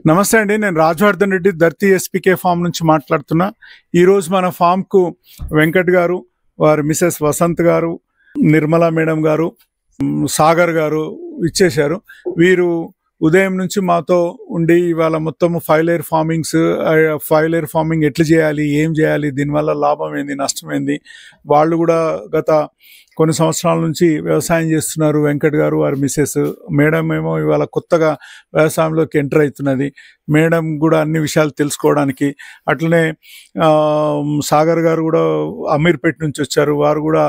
నమస్తే అండి, నేను రాజవర్ధన్ రెడ్డి ధర్తి ఎస్పీకే ఫామ్ నుంచి మాట్లాడుతున్నా. ఈరోజు మన ఫామ్కు వెంకట్ గారు, వారి మిసెస్ వసంత్ గారు, నిర్మలా మేడం గారు, సాగర్ గారు ఇచ్చేశారు. వీరు ఉదయం నుంచి మాతో ఉండి ఇవాళ మొత్తం ఫైవ్ లేయర్ ఫార్మింగ్ ఎట్లా చేయాలి, ఏం చేయాలి, దీనివల్ల లాభం ఏంది, నష్టం ఏంది, వాళ్ళు కూడా గత కొన్ని సంవత్సరాల నుంచి వ్యవసాయం చేస్తున్నారు. వెంకట్ గారు, వారి మిసెస్. మేడం ఏమో ఇవాళ కొత్తగా వ్యవసాయంలోకి ఎంటర్ అవుతున్నది. మేడం కూడా అన్ని విషయాలు తెలుసుకోవడానికి. అట్లనే సాగర్ గారు కూడా అమీర్పేట నుంచి వచ్చారు. వారు కూడా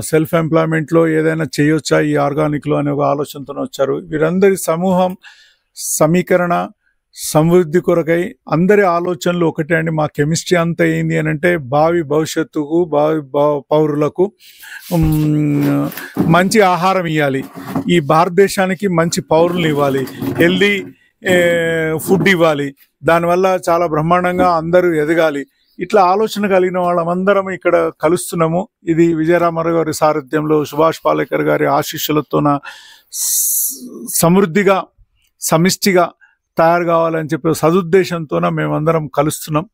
సెల్ఫ్ ఎంప్లాయ్మెంట్లో ఏదైనా చేయొచ్చా ఈ ఆర్గానిక్లో అనే ఒక ఆలోచనతో వచ్చారు. వీరందరి సమూహం సమీకరణ సమృద్ధి కొరకై అందరి ఆలోచనలు ఒకటే అండి. మా కెమిస్ట్రీ అంతా ఏంది అని అంటే భావి భవిష్యత్తుకు, భావి పౌరులకు మంచి ఆహారం ఇవ్వాలి, ఈ భారతదేశానికి మంచి పౌరులు ఇవ్వాలి, హెల్దీ ఫుడ్ ఇవ్వాలి, దానివల్ల చాలా బ్రహ్మాండంగా అందరూ ఎదగాలి. ఇట్లా ఆలోచన కలిగిన వాళ్ళమందరం ఇక్కడ కలుస్తున్నాము. ఇది విజయరామారావు గారి సారథ్యంలో, సుభాష్ పాలేకర్ గారి ఆశీస్సులతోన సమృద్ధిగా సమిష్టిగా తయారు కావాలని చెప్పి సదుద్దేశంతోన మేమందరం కలుస్తున్నాం.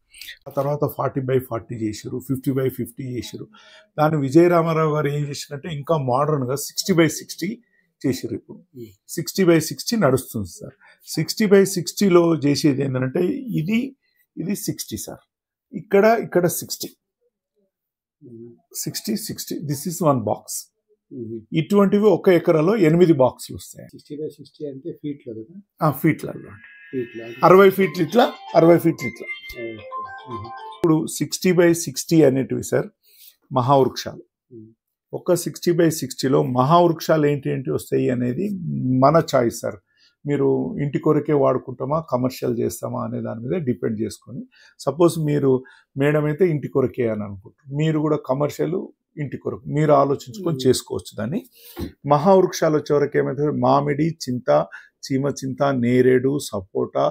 ఆ తర్వాత 40/40 చేశారు, 50/50 చేశారు. దాన్ని విజయరామారావు గారు ఏం చేసినట్టే ఇంకా మోడర్న్గా 60/60 చేశారు. ఇప్పుడు 60/60 నడుస్తుంది సార్. 60/60లో చేసేది ఏంటంటే ఇది 60 సార్, ఇక్కడ 60 దిస్ ఈస్ 1 బాక్స్. ఇటువంటివి ఒక ఎకరాలో 8 బాక్సులు వస్తాయి. 60/60 అంటే ఫీట్లో కదా? ఫీట్లో 60 ఫీట్లు ఇట్లా, 60 ఫీట్లు ఇట్లా. ఇప్పుడు 60/60 అనేటివి సార్ మహావృక్షాలు. ఒక 60/60లో మహావృక్షాలు ఏంటి వస్తాయి అనేది మన చాయిస్ సార్. మీరు ఇంటి కొరకే వాడుకుంటామా, కమర్షియల్ చేస్తామా అనే దాని మీద డిపెండ్ చేసుకొని. సపోజ్ మీరు మేడం అయితే ఇంటి కొరకే అని అనుకుంటారు, మీరు కూడా కమర్షియల్ ఇంటి కొరకు మీరు ఆలోచించుకొని చేసుకోవచ్చు. దాన్ని మహావృక్షాలు వచ్చేవరకు ఏమైతే మామిడి, చింత, చీమ చింత, నేరేడు, సపోటా,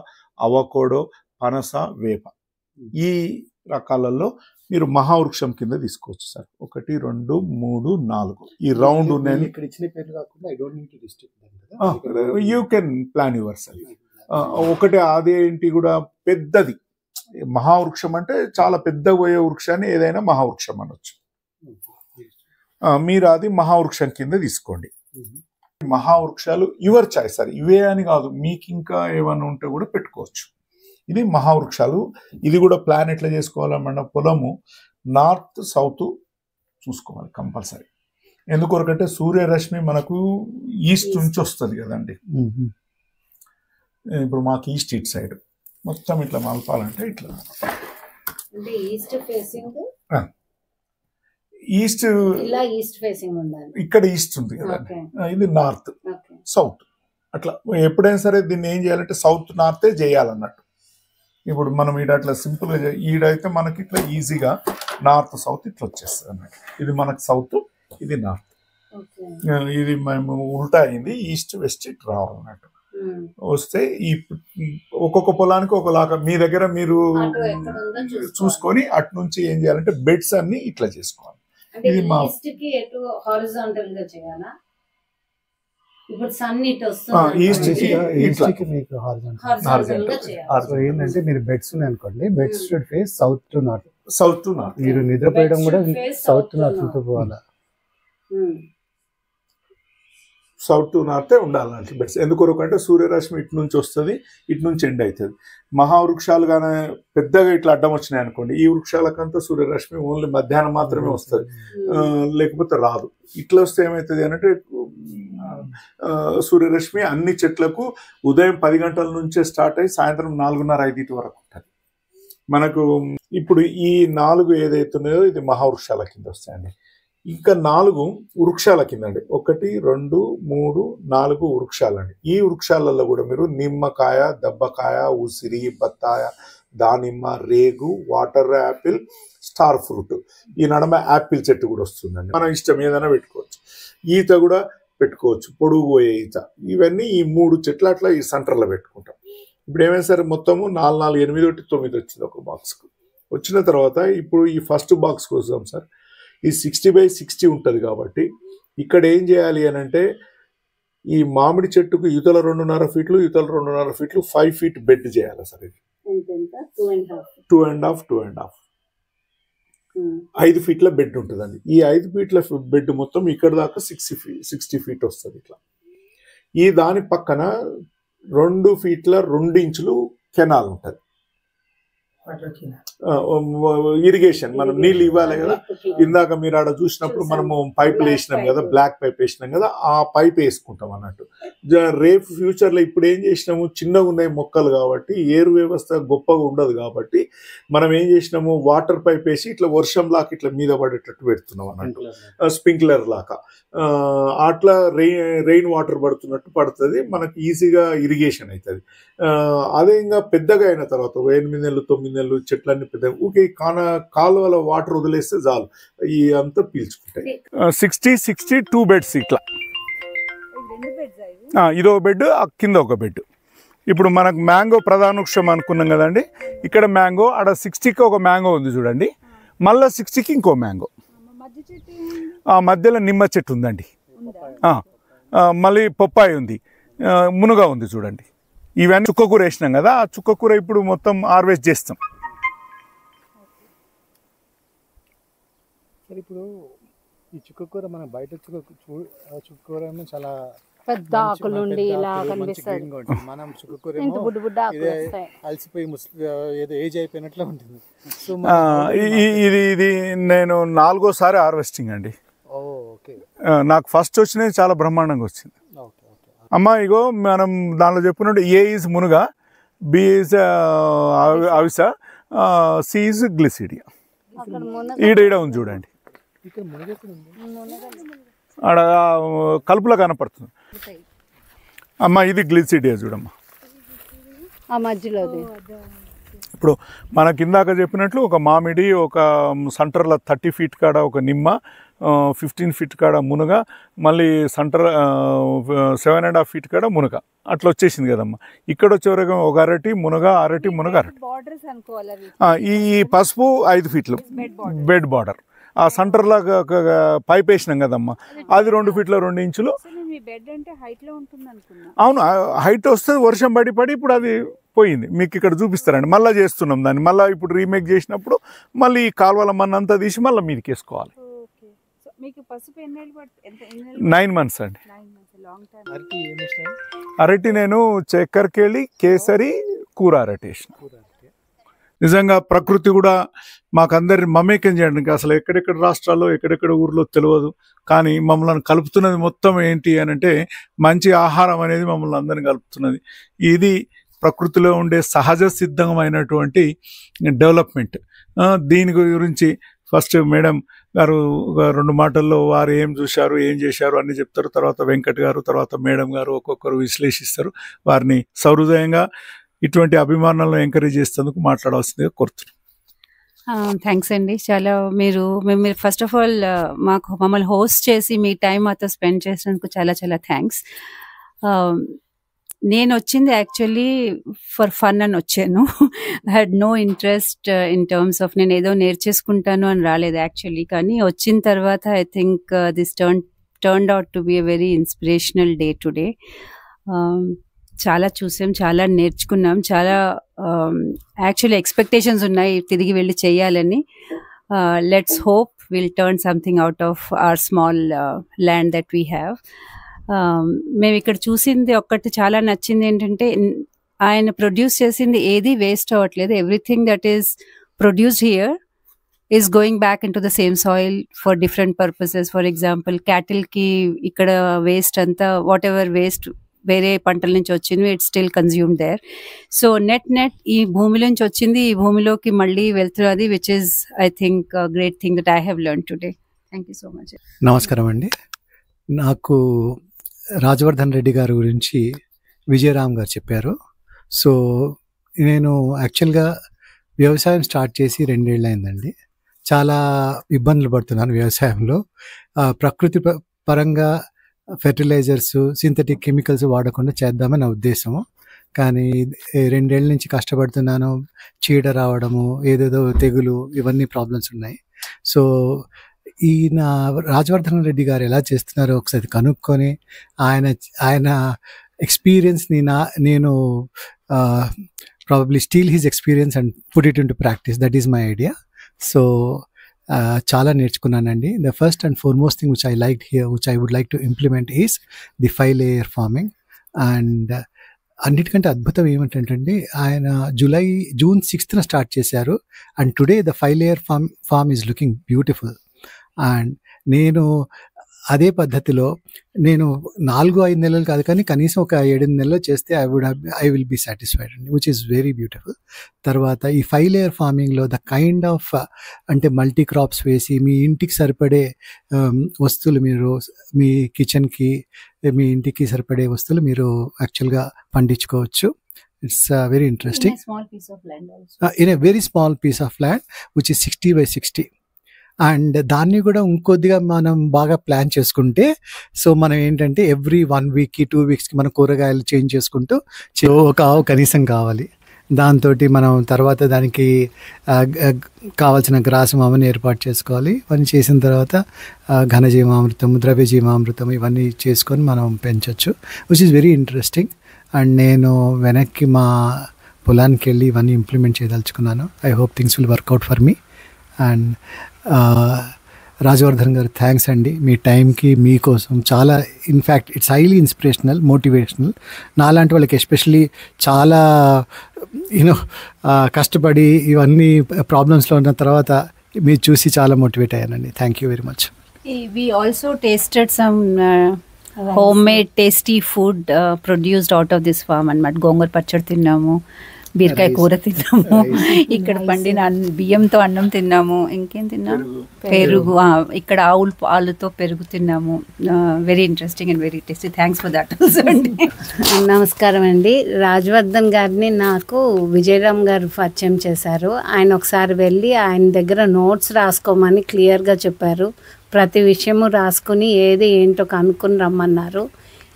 అవకోడో, పనస, వేప, ఈ రకాలలో మీరు మహావృక్షం కింద తీసుకోవచ్చు సార్. 1 2 3 4 ఈ రౌండ్ ఉన్నాయని ఇక్కడ ఇచ్చిన పేర్లు కాకుండా I don't need to district you can plan your self. ఒకటి అదేంటి కూడా పెద్దది మహావృక్షం అంటే చాలా పెద్ద పోయే వృక్షాన్ని ఏదైనా మహావృక్షం అనొచ్చు. మీరు అది మహావృక్షం కింద తీసుకోండి. మహావృక్షాలు యువర్ చాయిస్ సార్, ఇవే అని కాదు, మీకు ఇంకా ఏమైనా ఉంటే కూడా పెట్టుకోవచ్చు. ఇది మహావృక్షాలు. ఇది కూడా ప్లాన్ ఎట్లా చేసుకోవాలన్న పొలము నార్త్ సౌత్ చూసుకోవాలి కంపల్సరీ. ఎందుకొరకంటే సూర్యరశ్మి మనకు ఈస్ట్ నుంచి వస్తుంది కదండి. ఇప్పుడు మాకు ఈస్ట్ ఇట్ సైడ్ మొత్తం ఇట్లా మలపాలంటే ఇట్లా ఈస్ట్ ఇక్కడ ఈస్ట్ ఉంది కదండి, ఇది నార్త్ సౌత్. అట్లా ఎప్పుడైనా సరే దీన్ని ఏం చేయాలంటే సౌత్ నార్తే చేయాలన్నట్టు. ఇప్పుడు మనం ఈడ అట్లా సింపుల్గా ఈడైతే మనకి ఇట్లా ఈజీగా నార్త్ సౌత్ ఇట్లా వచ్చేస్తుంది అన్నట్టు. ఇది మనకు సౌత్, ఇది నార్త్. ఇది మేము ఉల్టా అయింది, ఈస్ట్ వెస్ట్ ఇట్ రావాలన్నట్టు. వస్తే ఈ ఒక్కొక్క పొలానికి ఒకలాగా మీ దగ్గర మీరు చూసుకొని అటు నుంచి ఏం చేయాలంటే బెడ్స్ అన్ని ఇట్లా చేసుకోవాలి. ఇది మా ఏంటంటే మీరు బెడ్స్ ఉన్నాయి అనుకోండి, beds should face south to north. South to north మీరు నిద్రపోయడం కూడా సౌత్ టు నార్త్ పోవాలా? సౌత్ టు నార్తే ఉండాలంటే బెడ్స్. ఎందుకొరకు అంటే సూర్యరశ్మి ఇటు నుంచి వస్తుంది, ఇటు నుంచి ఎండ్ అవుతుంది. మహావృక్షాలు కానీ పెద్దగా ఇట్లా అడ్డం వచ్చినాయి అనుకోండి, ఈ వృక్షాలకంతా సూర్యరశ్మి ఓన్లీ మధ్యాహ్నం మాత్రమే వస్తుంది, లేకపోతే రాదు. ఇట్లా వస్తే ఏమవుతుంది అంటే సూర్యరశ్మి అన్ని చెట్లకు ఉదయం 10 గంటల నుంచే స్టార్ట్ అయ్యి సాయంత్రం 4:30-5 వరకు ఉంటుంది మనకు. ఇప్పుడు ఈ 4 ఏదైతున్నాయో ఇది మహావృక్షాల కింద వస్తాయండి. ఇంకా 4 వృక్షాల కింద అండి. 1 2 3 4 వృక్షాలండి. ఈ వృక్షాలలో కూడా మీరు నిమ్మకాయ, దబ్బకాయ, ఉసిరి, బత్తాయ, దానిమ్మ, రేగు, వాటర్ యాపిల్, స్టార్ ఫ్రూట్, ఈ నడమ యాపిల్ చెట్టు కూడా వస్తుందండి. మనం ఇష్టం ఏదైనా పెట్టుకోవచ్చు. ఈత కూడా పెట్టుకోవచ్చు, పొడుగు పోయే ఈత. ఇవన్నీ ఈ 3 చెట్లు అట్లా ఈ సెంటర్లో పెట్టుకుంటాం. ఇప్పుడు ఏమైనా సరే మొత్తము 4 4 8 1 9 వచ్చింది ఒక బాక్స్కు. వచ్చిన తర్వాత ఇప్పుడు ఈ ఫస్ట్ బాక్స్ కోసం సార్ ఈ 60/60 ఉంటుంది కాబట్టి ఇక్కడ ఏం చేయాలి అని అంటే ఈ మామిడి చెట్టుకు యుతల 2.5 ఫీట్లు, యుతల 2.5 ఫీట్లు, 5 ఫీట్ బెడ్ చేయాలి సార్. ఇది 2.5 5 ఫీట్ల బెడ్ ఉంటుందండి. ఈ 5 ఫీట్ల బెడ్ మొత్తం ఇక్కడ దాకా 60 ఫీట్ వస్తుంది ఇట్లా. ఈ దాని పక్కన 2 ఫీట్ల 2 ఇంచులు కెనాల్ ఉంటుంది. ఇరిగేషన్ మనం నీళ్ళు ఇవ్వాలి కదా. ఇందాక మీరు ఆడ చూసినప్పుడు మనము పైపులు వేసినాం కదా, బ్లాక్ పైప్ వేసినాం కదా, ఆ పైప్ వేసుకుంటాం అన్నట్టు. రేపు ఫ్యూచర్లో ఇప్పుడు ఏం చేసినాము, చిన్నగా ఉన్నాయి మొక్కలు కాబట్టి ఏరు వ్యవస్థ గొప్పగా ఉండదు కాబట్టి మనం ఏం చేసినాము, వాటర్ పైప్ వేసి ఇట్లా వర్షం లాగా ఇట్లా మీద పడేటట్టు పెడుతున్నాం అన్నట్టు, స్ప్రింక్లర్ లాగా. అట్లా రెయిన్ వాటర్ పడుతున్నట్టు పడుతుంది, మనకి ఈజీగా ఇరిగేషన్ అవుతుంది. అదే ఇంకా పెద్దగా అయిన తర్వాత 8 నెలలు 9 నెలలు చెట్లన్నీ పెద్ద ఊకే కాలువల వాటర్ వదిలేస్తే చాలు, ఈ అంతా పీల్చుకుంటాయి. 60 2 బెడ్స్ ఇట్లా. ఇదో బెడ్, కింద ఒక బెడ్. ఇప్పుడు మనకు మ్యాంగో ప్రధాన వృక్షం అనుకున్నాం కదండి, ఇక్కడ మ్యాంగో, ఆడ 60కి ఒక మ్యాంగో ఉంది చూడండి, మళ్ళీ 60కి ఇంకో మ్యాంగో. మధ్యలో నిమ్మ చెట్టు ఉందండి, మళ్ళీ పొప్పాయి ఉంది, మునుగ ఉంది చూడండి. ఇవన్నీ చుక్కకూర వేసినాం కదా, ఆ చుక్కకూర ఇప్పుడు మొత్తం హార్వెస్ట్ చేస్తాం. ఇప్పుడు ఈ చుక్కకూర మన బయట చుక్కకూర చాలా పెద్ద ఆకులు ఉండి ఇలా కనిపిస్తుంది. మనం చుక్కకూర అలసిపోయి ఏదో ఏజ్ అయిపోయినట్లు ఉంటుంది. సో ఇది నేను 4వ హార్వెస్టింగ్ అండి. నాకు ఫస్ట్ వచ్చినది చాలా బ్రహ్మాండంగా వచ్చింది. అమ్మ ఇగో మనం దానిలో చెప్పుకున్నట్టు ఏ ఈజ్ మునుగ, బి ఈజ్ అవిస, సి ఈజ్ గ్లిసిడియా. ఈడ ఉంది చూడండి, ఆడ కలుపులో కనపడుతుంది. అమ్మ ఇది గ్లిసిడియా చూడమ్మా. ఇప్పుడు మనకి ఇందాక చెప్పినట్లు ఒక మామిడి, ఒక సెంటర్లో 30 ఫీట్ కాడ ఒక నిమ్మ, 15 ఫీట్ కాడ మునగ, మళ్ళీ సెంటర్ 7.5 ఫీట్ కాడ మునగ, అట్లా వచ్చేసింది కదమ్మా. ఇక్కడ వచ్చేవరకు ఒక అరటి మునగ, అరటి మునగ, అరటి. ఈ పసుపు 5 ఫీట్లు బెడ్ బార్డర్. ఆ సెంటర్లో పైప్ వేసినాం కదమ్మా, అది 2 ఫీట్ల 2 ఇంచులు. అవును, హైట్ వస్తుంది, వర్షం పడి ఇప్పుడు అది పోయింది. మీకు ఇక్కడ చూపిస్తారండి, మళ్ళీ చేస్తున్నాం దాన్ని. మళ్ళీ ఇప్పుడు రీమేక్ చేసినప్పుడు మళ్ళీ ఈ కాలువల మన్నంతా తీసి మళ్ళీ మీదకి వేసుకోవాలి. 9 మంత్స్ అండి. అరటి నేను చక్కెరకేళి, కేసరి, కూర అరటి వేసిన. నిజంగా ప్రకృతి కూడా మాకందరిని మమేకం చేయడానికి, అసలు ఎక్కడెక్కడ రాష్ట్రాల్లో ఎక్కడెక్కడ ఊర్లో తెలియదు, కానీ మమ్మల్ని కలుపుతున్నది మొత్తం ఏంటి అని అంటే మంచి ఆహారం అనేది మమ్మల్ని అందరిని కలుపుతున్నది. ఇది ప్రకృతిలో ఉండే సహజ సిద్ధమైనటువంటి డెవలప్మెంట్. దీని గురించి ఫస్ట్ మేడం గారు 2 మాటల్లో వారు ఏం చూశారు, ఏం చేశారు అన్ని చెప్తారు. తర్వాత వెంకట్ గారు, తర్వాత మేడం గారు ఒక్కొక్కరు విశ్లేషిస్తారు. వారిని సహృదయంగా ఇటువంటి అభిమానాలను ఎంకరేజ్ చేసేందుకు మాట్లాడాల్సిందిగా కోరుతున్నాను. థ్యాంక్స్ అండి. మీరు ఫస్ట్ ఆఫ్ ఆల్ మమ్మల్ని హోస్ట్ చేసి మీ టైం మాతో స్పెండ్ చేసినందుకు చాలా థ్యాంక్స్. నేను వచ్చింది యాక్చువల్లీ ఫర్ ఫన్ అని వచ్చాను. I had no interest in terms of నేను ఏదో నేర్చేసుకుంటాను అని రాలేదు యాక్చువల్లీ. కానీ వచ్చిన తర్వాత I think this turned out to be a very inspirational day today. చాలా చూసాం, చాలా నేర్చుకున్నాం, చాలా యాక్చువల్లీ ఎక్స్పెక్టేషన్స్ ఉన్నాయి తిరిగి వెళ్ళి చేయాలని. Let's hope will turn something out of our small land that we have. మేము ఇక్కడ చూసింది ఒక్కటి చాలా నచ్చింది ఏంటంటే, ఆయన ప్రొడ్యూస్ చేసింది ఏది వేస్ట్ అవ్వట్లేదు. Everything that is produced here is going back into the same soil for different purposes. For example క్యాటిల్కి ఇక్కడ వేస్ట్ అంతా, వాట్ ఎవర్ వేస్ట్ వేరే పంటల నుంచి వచ్చింది, it's still consumed there. So net ఈ భూమి నుంచి వచ్చింది ఈ భూమిలోకి మళ్ళీ వెళ్తున్నది, which is I think great thing that I have learn today. Thank you so much. నమస్కారం అండి. నాకు రాజవర్ధన్ రెడ్డి గారి గురించి విజయరామ్ గారు చెప్పారు. సో నేను యాక్చువల్గా వ్యవసాయం స్టార్ట్ చేసి 2 ఏళ్ళు అయిందండి. చాలా ఇబ్బందులు పడుతున్నాను వ్యవసాయంలో. ప్రకృతి పరంగా ఫెర్టిలైజర్స్, సింథటిక్ కెమికల్స్ వాడకుండా చేద్దామని నా ఉద్దేశము. కానీ 2 ఏళ్ళ నుంచి కష్టపడుతున్నాను. చీడ రావడము, ఏదేదో తెగులు, ఇవన్నీ ప్రాబ్లమ్స్ ఉన్నాయి. సో ఈయన రాజవర్ధన్ రెడ్డి గారు ఎలా చేస్తున్నారో ఒకసారి కనుక్కొని ఆయన ఆయన ఎక్స్పీరియన్స్ని నేను probably steal his experience and put it into practice. That is my idea. So చాలా నేర్చుకున్నానండి. The first and foremost thing which I like here, which I would like to implement is the 5 layer farming. And అన్నిటికంటే అద్భుతం ఏమిటంటే ఆయన June 6th start చేశారు. And today the 5 layer farm is looking beautiful. And నేను అదే పద్ధతిలో నేను 4-5 నెలలు కాదు కానీ కనీసం ఒక 7-8 నెలలు చేస్తే ఐ విల్ బీ సాటిస్ఫైడ్ అండి, విచ్ ఈస్ వెరీ బ్యూటిఫుల్. తర్వాత ఈ 5 layer ఫార్మింగ్లో ద కైండ్ ఆఫ్ అంటే మల్టీ క్రాప్స్ వేసి మీ ఇంటికి సరిపడే వస్తువులు మీరు మీ కిచెన్కి మీ ఇంటికి సరిపడే వస్తువులు మీరు యాక్చువల్గా పండించుకోవచ్చు. It's very interesting. In a very small piece of land which is 60x60. And దాన్ని కూడా ఇంకొద్దిగా మనం బాగా ప్లాన్ చేసుకుంటే, సో మనం ఏంటంటే ఎవ్రీ 1 weekకి 2 weeksకి మనం కూరగాయలు చేంజ్ చేసుకుంటూ ఒక ఆవు కనీసం కావాలి. దాంతో మనం తర్వాత దానికి కావాల్సిన గ్రాసం అవన్నీ ఏర్పాటు చేసుకోవాలి. ఇవన్నీ చేసిన తర్వాత ఘనజీవామృతం, ద్రవ్యజీవామృతం ఇవన్నీ చేసుకొని మనం పెంచవచ్చు, which is very interesting. And నేను వెనక్కి మా పొలానికి వెళ్ళి ఇవన్నీ ఇంప్లిమెంట్ చేయదలుచుకున్నాను. I hope things will work out for me. And Rajavardhan garu thanks అండి, మీ టైంకి మీకోసం చాలా in fact it's highly inspirational, motivational. నాలాంటి వాళ్ళకి ఎస్పెషలీ చాలా కష్టపడి ఇవన్నీ ప్రాబ్లమ్స్లో ఉన్న తర్వాత మీరు చూసి చాలా మోటివేట్ అయ్యానండి. Thank you very much. We also tasted some homemade tasty food produced out of this farm అన్నమాట. గోంగూర పచ్చడి తిన్నాము, బీరకాయ కూర తిన్నాము, ఇక్కడ పండిన బియ్యంతో అన్నం తిన్నాము, ఇంకేం తిన్నాము, పెరుగు, ఇక్కడ ఆవులతో పెరుగు తిన్నాము. Very interesting and very tasty. Thanks for that also అండి. నమస్కారం అండి. రాజవర్ధన్ గారిని నాకు విజయరామ్ గారు పరిచయం చేశారు. ఆయన ఒకసారి వెళ్ళి ఆయన దగ్గర నోట్స్ రాసుకోమని క్లియర్గా చెప్పారు. ప్రతి విషయము రాసుకుని ఏది ఏంటో కనుక్కొని రమ్మన్నారు.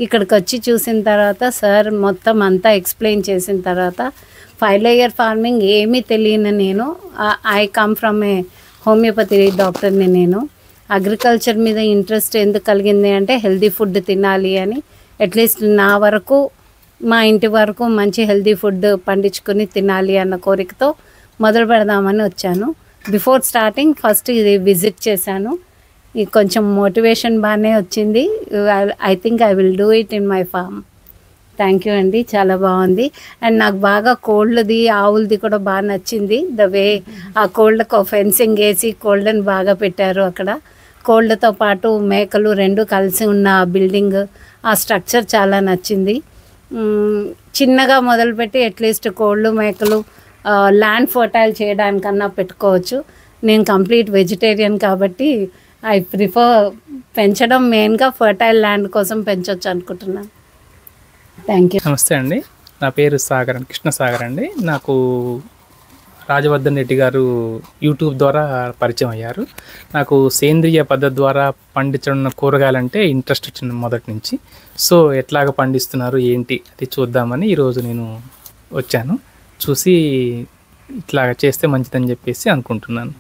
ఇక్కడికి వచ్చి చూసిన తర్వాత సార్ మొత్తం అంతా ఎక్స్ప్లెయిన్ చేసిన తర్వాత 5 layer ఫార్మింగ్ ఏమీ తెలియని నేను, I come from A homeopathy డాక్టర్ని. నేను అగ్రికల్చర్ మీద ఇంట్రెస్ట్ ఎందుకు కలిగింది అంటే హెల్దీ ఫుడ్ తినాలి అని, అట్లీస్ట్ నా వరకు మా ఇంటి వరకు మంచి హెల్దీ ఫుడ్ పండించుకొని తినాలి అన్న కోరికతో మొదలు పెడదామని వచ్చాను. బిఫోర్ స్టార్టింగ్ ఫస్ట్ ఇది విజిట్ చేశాను. కొంచెం మోటివేషన్ బాగానే వచ్చింది. I think I will do it in my farm. Thank you అండి, చాలా బాగుంది. అండ్ నాకు బాగా కోళ్ళది ఆవులది కూడా బాగా నచ్చింది. ద వే ఆ కోళ్ళకు ఫెన్సింగ్ వేసి కోళ్ళని బాగా పెట్టారు అక్కడ. కోళ్ళతో పాటు మేకలు 2 కలిసి ఉన్న ఆ బిల్డింగ్, ఆ స్ట్రక్చర్ చాలా నచ్చింది. చిన్నగా మొదలుపెట్టి అట్లీస్ట్ కోళ్ళు మేకలు ల్యాండ్ ఫర్టైల్ చేయడానికన్నా పెట్టుకోవచ్చు. నేను కంప్లీట్ వెజిటేరియన్ కాబట్టి ఐ ప్రిఫర్ పెంచడం మెయిన్గా ఫర్టైల్ ల్యాండ్ కోసం పెంచవచ్చు అనుకుంటున్నాను. Thank you. నమస్తే అండి, నా పేరు సాగర్, కృష్ణ సాగర్ అండి. నాకు రాజవర్ధన్ రెడ్డి గారు యూట్యూబ్ ద్వారా పరిచయం అయ్యారు. నాకు సేంద్రియ పద్ధతి ద్వారా పండించడం కూరగాయలంటే ఇంట్రెస్ట్ వచ్చింది మొదటి నుంచి. సో ఎట్లాగ పండిస్తున్నారు ఏంటి అది చూద్దామని ఈరోజు నేను వచ్చాను. చూసి ఇట్లాగ చేస్తే మంచిదని చెప్పేసి అనుకుంటున్నాను.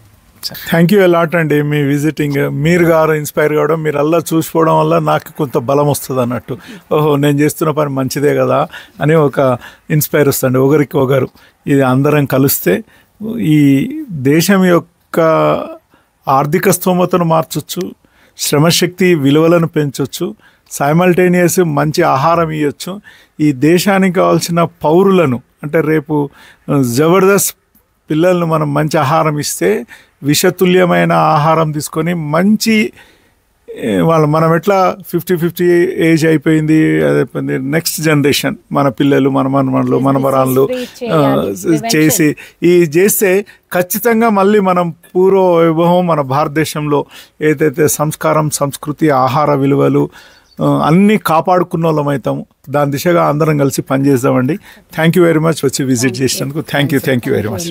థ్యాంక్ యూ అలాట్ అండి. మీ విజిటింగ్, మీరు గారు ఇన్స్పైర్ కావడం, మీరు అలా చూసుకోవడం వల్ల నాకు కొంత బలం వస్తుంది అన్నట్టు. ఓహో, నేను చేస్తున్న పని మంచిదే కదా అని ఒక ఇన్స్పైర్ వస్తుంది. ఒకరికి ఒకరు ఇది అందరం కలిస్తే ఈ దేశం యొక్క ఆర్థిక స్తోమతను మార్చొచ్చు, శ్రమశక్తి విలువలను పెంచవచ్చు, సైమల్టేనియస్ మంచి ఆహారం ఇవ్వచ్చు. ఈ దేశానికి కావాల్సిన పౌరులను అంటే రేపు జబర్దస్త్ పిల్లలను మనం మంచి ఆహారం ఇస్తే విషతుల్యమైన ఆహారం తీసుకొని మంచి మనం ఎట్లా 50-50 ఏజ్ అయిపోయింది, అదైపోయింది, నెక్స్ట్ జనరేషన్ మన పిల్లలు మన మనమలు మనమరాళ్ళు చేసి ఈ చేస్తే ఖచ్చితంగా మళ్ళీ మనం పూర్వ వైభవం మన భారతదేశంలో ఏదైతే సంస్కారం, సంస్కృతి, ఆహార విలువలు అన్నీ కాపాడుకున్న వాళ్ళం అవుతాము. దాని దిశగా అందరం కలిసి పనిచేద్దామండి. థ్యాంక్ యూ వెరీ మచ్ వచ్చి విజిట్ చేసినందుకు. Thank you very much.